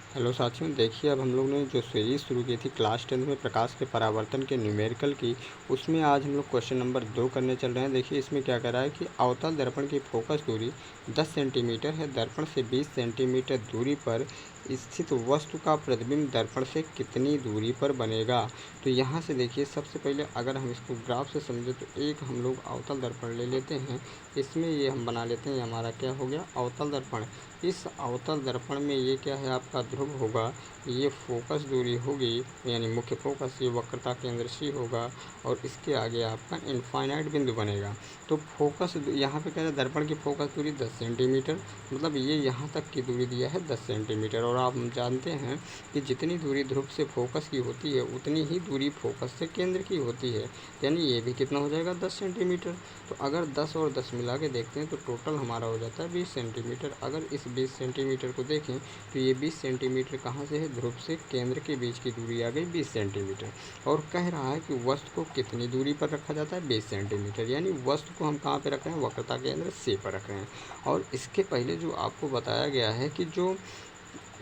Hello साथियों, देखिए अब हम लोग ने जो सीरीज़ शुरू की थी क्लास 10 में प्रकाश के परावर्तन के न्यूमेरिकल की, उसमें आज हम लोग क्वेश्चन नंबर 2 करने चल रहे हैं। देखिए इसमें क्या कह रहा है कि अवतल दर्पण की फोकस दूरी 10 सेंटीमीटर है। दर्पण से 20 सेंटीमीटर दूरी पर स्थित वस्तु का प्रतिबिंब दर्पण से कितनी दूरी पर बनेगा। तो यहाँ से देखिए सबसे पहले अगर हम इसको ग्राफ से समझें तो एक हम लोग अवतल दर्पण ले लेते हैं। इसमें ये हम बना लेते हैं, ये हमारा क्या हो गया, अवतल दर्पण। इस अवतल दर्पण में ये क्या है, आपका ध्रुव होगा, ये फोकस दूरी होगी यानी मुख्य फोकस, ये वक्रता केंद्र सी होगा और इसके आगे आपका इनफाइनाइट बिंदु बनेगा। तो फोकस यहाँ पे कह रहे हैं दर्पण की फोकस दूरी 10 सेंटीमीटर, मतलब ये यहाँ तक की दूरी दिया है 10 सेंटीमीटर। और आप जानते हैं कि जितनी दूरी ध्रुव से फोकस की होती है उतनी ही दूरी फोकस से केंद्र की होती है, यानी ये भी कितना हो जाएगा, 10 सेंटीमीटर। तो अगर 10 और 10 मिला के देखते हैं तो टोटल हमारा हो जाता है 20 सेंटीमीटर। अगर इस 20 सेंटीमीटर को देखें तो ये 20 सेंटीमीटर कहाँ से है, ध्रुव से केंद्र के बीच की दूरी आ गई 20 सेंटीमीटर। और कह रहा है कि वस्तु को कितनी दूरी पर रखा जाता है, 20 सेंटीमीटर, यानी वस्तु को हम कहाँ पर रख रहे हैं, वक्रता केंद्र सी पर रख रहे हैं। और इसके पहले जो आपको बताया गया है कि जो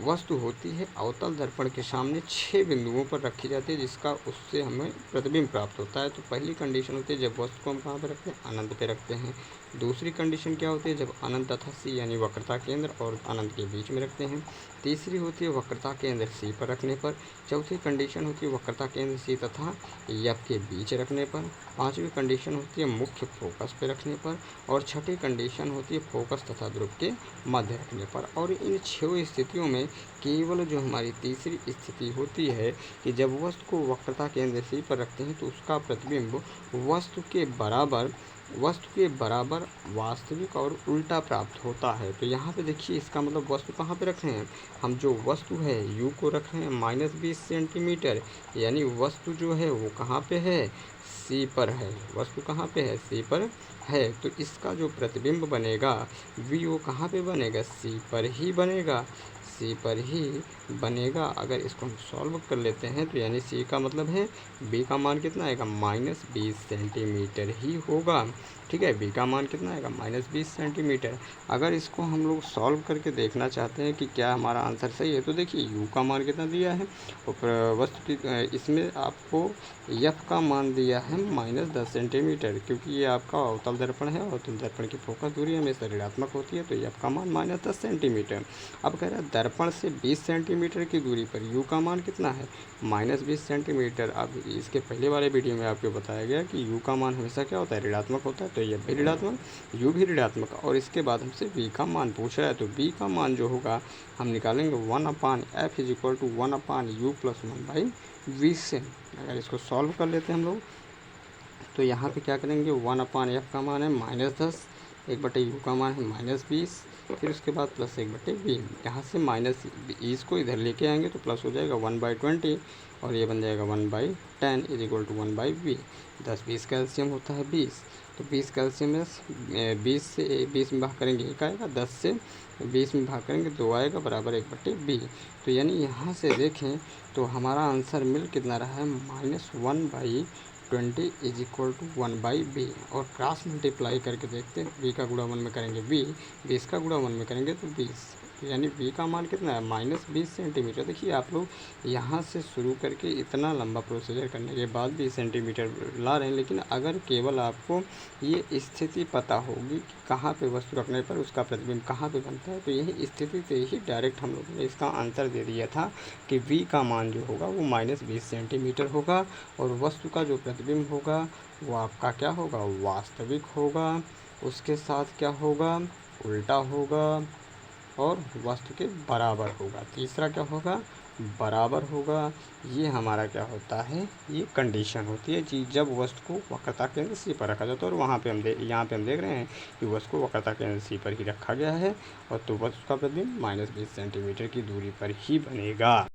वस्तु होती है अवतल दर्पण के सामने 6 बिंदुओं पर रखी जाती है, जिसका उससे हमें प्रतिबिंब प्राप्त होता है। तो पहली कंडीशन होती है जब वस्तु को हम कहाँ पर रखते हैं, अनंत पे रखते हैं। दूसरी कंडीशन क्या होती है, जब अनंत तथा सी यानी वक्रता केंद्र और अनंत के बीच में रखते हैं। तीसरी होती है वक्रता केंद्र सी पर रखने पर। चौथी कंडीशन होती है वक्रता केंद्र सी तथा एफ के बीच रखने पर। पांचवी कंडीशन होती है मुख्य फोकस पे रखने पर। और छठी कंडीशन होती है फोकस तथा ध्रुव के मध्य रखने पर। और इन 6 स्थितियों में केवल जो हमारी तीसरी स्थिति होती है कि जब वस्तु को वक्रता केंद्र सी पर रखते हैं तो उसका प्रतिबिंब वस्तु के बराबर वास्तविक और उल्टा प्राप्त होता है। तो यहाँ पे देखिए इसका मतलब वस्तु कहाँ पे रख रहे हैं, हम जो वस्तु है u को रख रहे हैं -20 सेंटीमीटर, यानी वस्तु जो है वो कहाँ पे है, सी पर है। वस्तु कहाँ पे है, सी पर है। तो इसका जो प्रतिबिंब बनेगा वी, वो कहाँ पे बनेगा, सी पर ही बनेगा, सी पर ही बनेगा। अगर इसको हम सॉल्व कर लेते हैं तो यानी सी का मतलब है बी का मान कितना आएगा, -20 सेंटीमीटर ही होगा। ठीक है, बी का मान कितना आएगा, -20 सेंटीमीटर। अगर इसको हम लोग सॉल्व करके देखना चाहते हैं कि क्या हमारा आंसर सही है तो देखिए यू का मान कितना दिया है और वस्तु की इसमें आपको एफ का मान दिया है -10 सेंटीमीटर, क्योंकि ये आपका अवतल दर्पण है। अवतल दर्पण की फोकस दूरी हमेशा ऋणात्मक होती है, तो एफ का मान -10 सेंटीमीटर। अब कह रहा है दर्पण से 20 सेंटीमीटर की दूरी पर यू का मान कितना है, -20 सेंटीमीटर। अब इसके पहले वाले वीडियो में आपको बताया गया कि यू का मान हमेशा क्या होता है, ऋणात्मक होता है, तो ये भी ऋणात्मक, यू भी ऋणात्मक। और इसके बाद हमसे वी का मान पूछ रहा है, तो वी का मान जो होगा हम निकालेंगे 1/f = 1/u + 1/v से। अगर इसको सॉल्व कर लेते हैं हम लोग तो यहाँ पे क्या करेंगे, 1/f का मान है -10, 1/u का मान है -20, फिर उसके बाद +1/v। यहाँ से -20 को इधर लेके आएंगे तो प्लस हो जाएगा 1/20 और ये बन जाएगा 1/10 = 1/v। 10 20 का एलसीएम होता है 20, तो 20 का एलसीएम में 20 से 20 में भाग करेंगे 1 आएगा, 10 से 20 में भाग करेंगे 2 आएगा, बराबर 1/v। तो यानी यहाँ से देखें तो हमारा आंसर मिल कितना रहा है, -1/20 = 1/v। और क्रॉस मल्टीप्लाई करके देखते हैं, v का गुणा 1 में करेंगे 20 का गुणा 1 में करेंगे तो 20, यानी v का मान कितना है, -20 सेंटीमीटर। देखिए आप लोग यहाँ से शुरू करके इतना लंबा प्रोसीजर करने के बाद 20 सेंटीमीटर ला रहे हैं, लेकिन अगर केवल आपको ये स्थिति पता होगी कि कहाँ पे वस्तु रखने पर उसका प्रतिबिंब कहाँ पे बनता है, तो यही स्थिति से ही डायरेक्ट हम लोगों ने इसका आंसर दे दिया था कि v का मान जो होगा वो -20 सेंटीमीटर होगा और वस्तु का जो प्रतिबिंब होगा वो आपका क्या होगा, वास्तविक होगा, उसके साथ क्या होगा, उल्टा होगा और वस्तु के बराबर होगा। तीसरा क्या होगा, बराबर होगा। ये हमारा क्या होता है, ये कंडीशन होती है जी जब वस्तु को वक्रता केंद्र सी पर रखा जाता है। और वहाँ पे यहाँ पे हम देख रहे हैं कि वस्तु को वक्रता केंद्र सी पर ही रखा गया है और तो वस्तु का प्रतिबिंब -20 सेंटीमीटर की दूरी पर ही बनेगा।